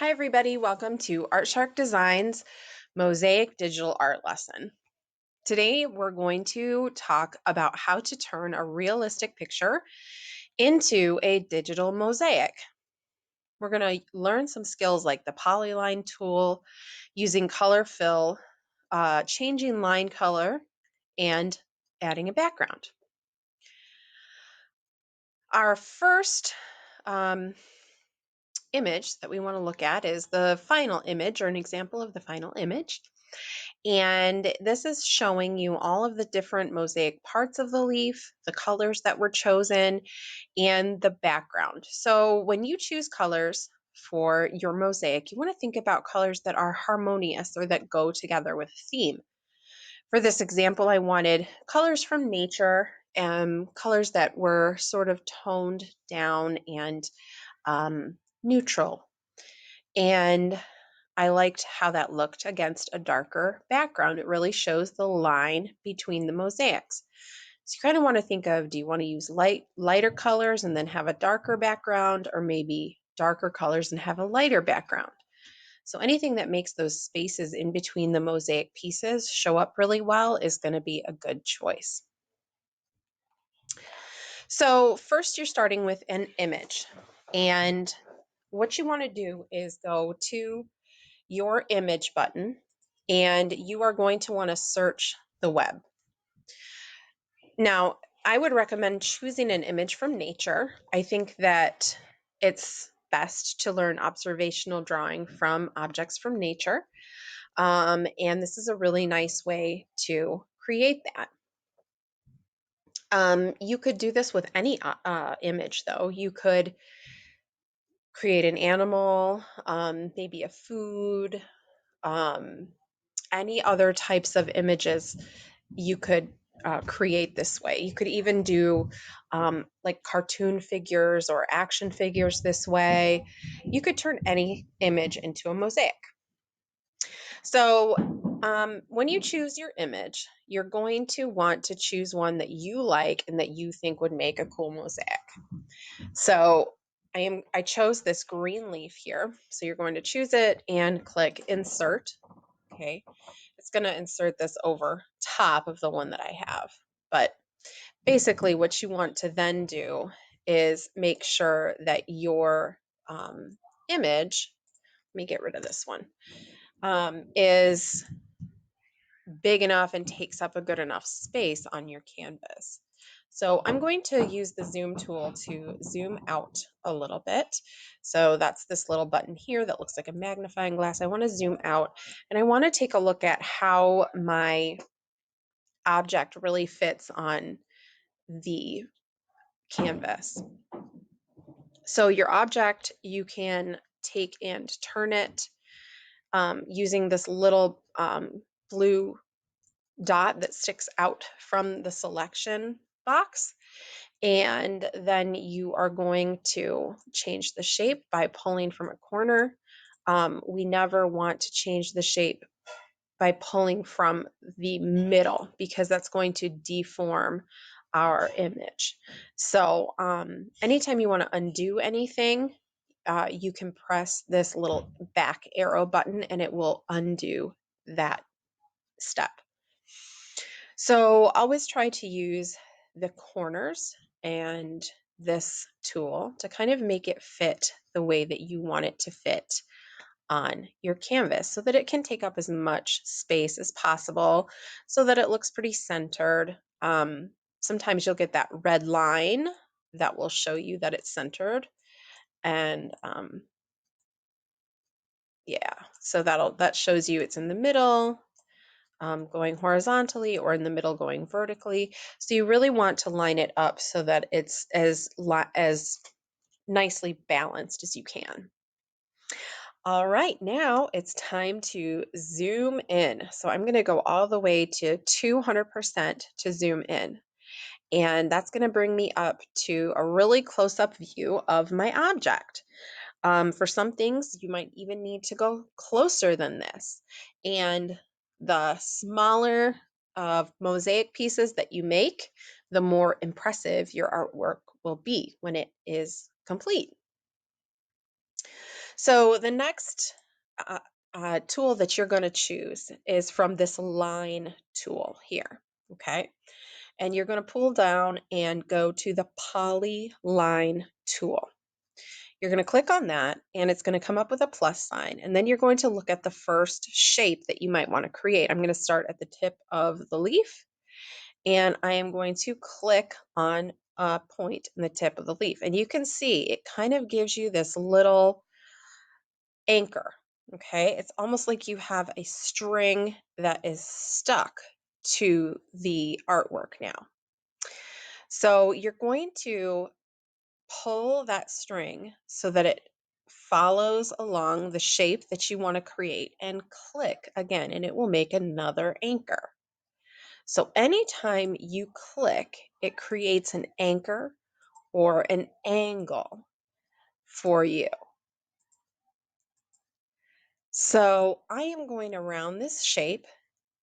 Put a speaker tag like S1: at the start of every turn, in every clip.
S1: Hi, everybody. Welcome to Art Shark Design's Mosaic Digital Art Lesson. Today, we're going to talk about how to turn a realistic picture into a digital mosaic. We're going to learn some skills like the polyline tool, using color fill, changing line color, and adding a background. Our first image that we want to look at is the final image, or an example of the final image. And this is showing you all of the different mosaic parts of the leaf, the colors that were chosen, and the background. So when you choose colors for your mosaic, you want to think about colors that are harmonious or that go together with a theme. For this example, I wanted colors from nature and colors that were sort of toned down and neutral. And I liked how that looked against a darker background. It really shows the line between the mosaics. So you kind of want to think of, do you want to use lighter colors and then have a darker background, or maybe darker colors and have a lighter background? So anything that makes those spaces in between the mosaic pieces show up really well is going to be a good choice. So first you're starting with an image, and what you want to do is go to your image button, and you are going to want to search the web. Now, I would recommend choosing an image from nature. I think that it's best to learn observational drawing from objects from nature. And this is a really nice way to create that. You could do this with any image, though. You could create an animal, maybe a food, um, any other types of images you could create this way. You could even do like cartoon figures or action figures this way. You could turn any image into a mosaic. So when you choose your image, you're going to want to choose one that you like and that you think would make a cool mosaic. So I chose this green leaf here. So you're going to choose it and click insert. Okay. It's going to insert this over top of the one that I have. But basically what you want to then do is make sure that your image, let me get rid of this one, is big enough and takes up a good enough space on your canvas. So I'm going to use the zoom tool to zoom out a little bit. So that's this little button here that looks like a magnifying glass. I want to zoom out, and I want to take a look at how my object really fits on the canvas. So your object, you can take and turn it using this little blue dot that sticks out from the selection box. And then you are going to change the shape by pulling from a corner. We never want to change the shape by pulling from the middle, because that's going to deform our image. So anytime you want to undo anything, you can press this little back arrow button and it will undo that step. So always try to use the corners and this tool to kind of make it fit the way that you want it to fit on your canvas, so that it can take up as much space as possible, so that it looks pretty centered. Sometimes you'll get that red line that will show you that it's centered. And yeah, so that shows you it's in the middle, going horizontally, or in the middle going vertically. So you really want to line it up so that it's as nicely balanced as you can. All right, now it's time to zoom in. So I'm going to go all the way to 200% to zoom in. And that's going to bring me up to a really close-up view of my object. For some things, you might even need to go closer than this. And the smaller mosaic pieces that you make, the more impressive your artwork will be when it is complete. So the next uh, tool that you're going to choose is from this line tool here. Okay. And you're going to pull down and go to the polyline tool. You're going to click on that and it's going to come up with a plus sign. And then you're going to look at the first shape that you might want to create. I'm going to start at the tip of the leaf and I am going to click on a point in the tip of the leaf. And you can see it kind of gives you this little anchor. Okay, it's almost like you have a string that is stuck to the artwork now. So you're going to pull that string so that it follows along the shape that you want to create and click again, and it will make another anchor. So anytime you click, it creates an anchor or an angle for you. So I am going around this shape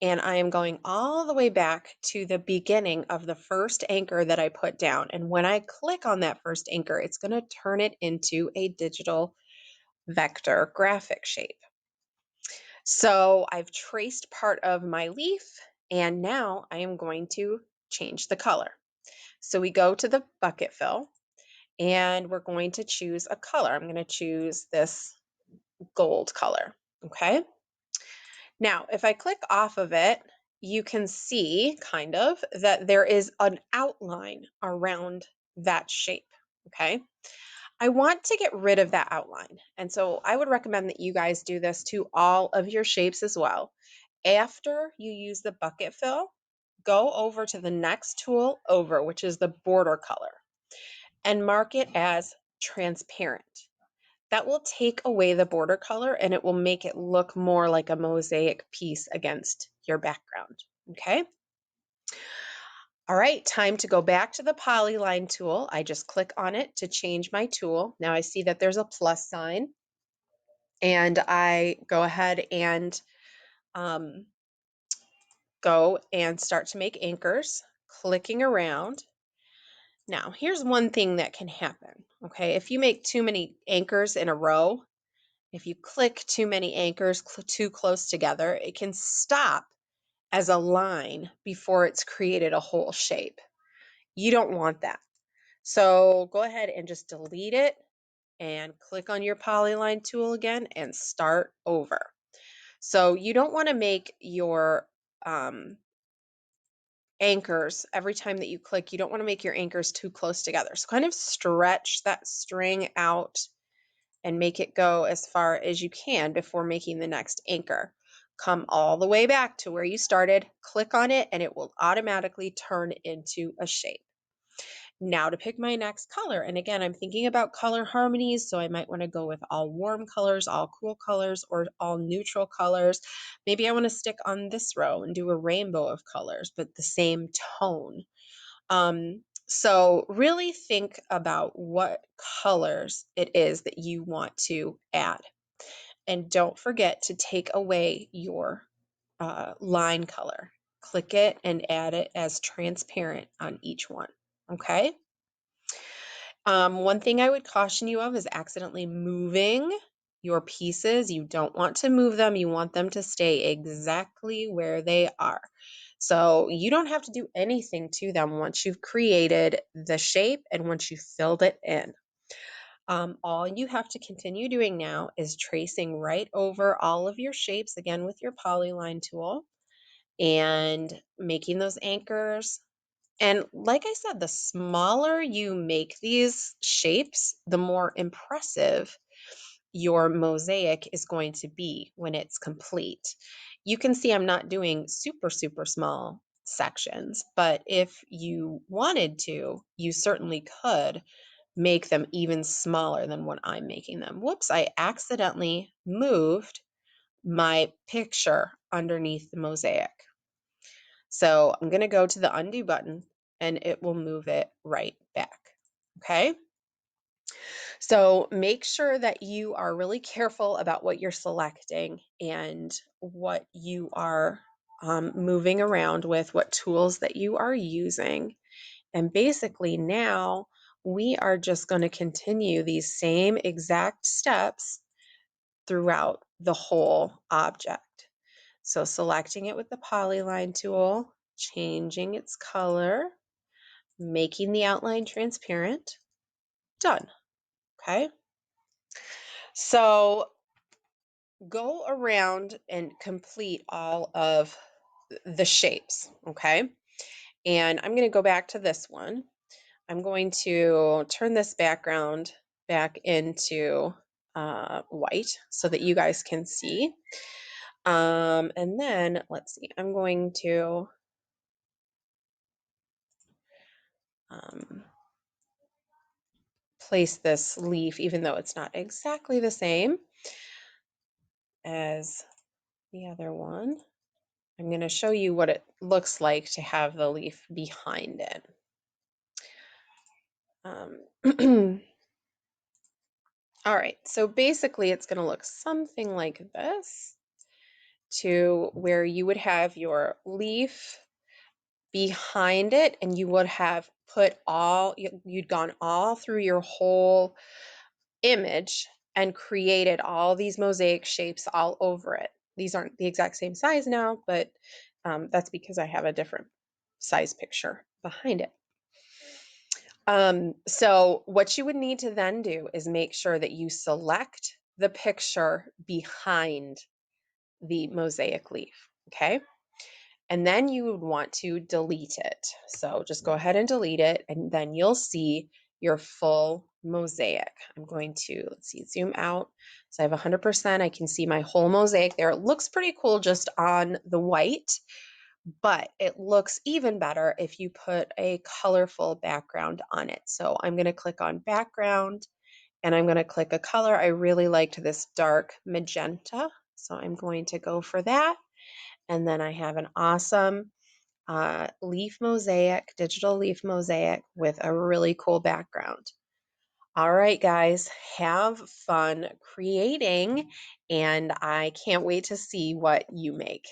S1: and I am going all the way back to the beginning of the first anchor that I put down. And when I click on that first anchor, it's going to turn it into a digital vector graphic shape. So I've traced part of my leaf and now I am going to change the color. So we go to the bucket fill and we're going to choose a color. I'm going to choose this gold color. Okay. Now, if I click off of it, you can see kind of that there is an outline around that shape. Okay. I want to get rid of that outline. And so I would recommend that you guys do this to all of your shapes as well. After you use the bucket fill, go over to the next tool over, which is the border color, and mark it as transparent. That will take away the border color and it will make it look more like a mosaic piece against your background. Okay. All right, time to go back to the polyline tool. I just click on it to change my tool. Now I see that there's a plus sign and I go ahead and um, go and start to make anchors, clicking around. Now, here's one thing that can happen. Okay, if you make too many anchors in a row, if you click too many anchors too close together, it can stop as a line before it's created a whole shape. You don't want that. So go ahead and just delete it and click on your polyline tool again and start over. So you don't want to make your anchors every time that you click, you don't want to make your anchors too close together. So kind of stretch that string out and make it go as far as you can before making the next anchor. Come all the way back to where you started, click on it, and it will automatically turn into a shape. Now to pick my next color. And again, I'm thinking about color harmonies, so I might want to go with all warm colors, all cool colors, or all neutral colors. Maybe I want to stick on this row and do a rainbow of colors, but the same tone. So really think about what colors it is that you want to add. And don't forget to take away your line color. Click it and add it as transparent on each one. Okay. One thing I would caution you of is accidentally moving your pieces. You don't want to move them. You want them to stay exactly where they are. So you don't have to do anything to them once you've created the shape and once you've filled it in. All you have to continue doing now is tracing right over all of your shapes again with your polyline tool and making those anchors. And like I said, the smaller you make these shapes, the more impressive your mosaic is going to be when it's complete. You can see I'm not doing super, super small sections, but if you wanted to, you certainly could make them even smaller than what I'm making them. Whoops, I accidentally moved my picture underneath the mosaic. So I'm going to go to the undo button and it will move it right back. Okay. So make sure that you are really careful about what you're selecting and what you are moving around with, what tools that you are using. And basically now we are just going to continue these same exact steps throughout the whole object. So selecting it with the polyline tool, changing its color, making the outline transparent, done. Okay. So go around and complete all of the shapes. Okay. And I'm going to go back to this one. I'm going to turn this background back into white so that you guys can see. And then let's see, I'm going to place this leaf, even though it's not exactly the same as the other one. I'm going to show you what it looks like to have the leaf behind it. All right, so basically it's going to look something like this, to where you would have your leaf behind it and you would have put you'd gone all through your whole image and created all these mosaic shapes all over it. These aren't the exact same size now, but that's because I have a different size picture behind it. So what you would need to then do is make sure that you select the picture behind the mosaic leaf, okay? And then you would want to delete it. So just go ahead and delete it, and then you'll see your full mosaic. I'm going to, let's see, zoom out. So I have 100%. I can see my whole mosaic there. It looks pretty cool just on the white, but it looks even better if you put a colorful background on it. So I'm going to click on background and I'm going to click a color. I really liked this dark magenta, so I'm going to go for that. And then I have an awesome leaf mosaic, digital leaf mosaic with a really cool background. All right, guys, have fun creating, and I can't wait to see what you make.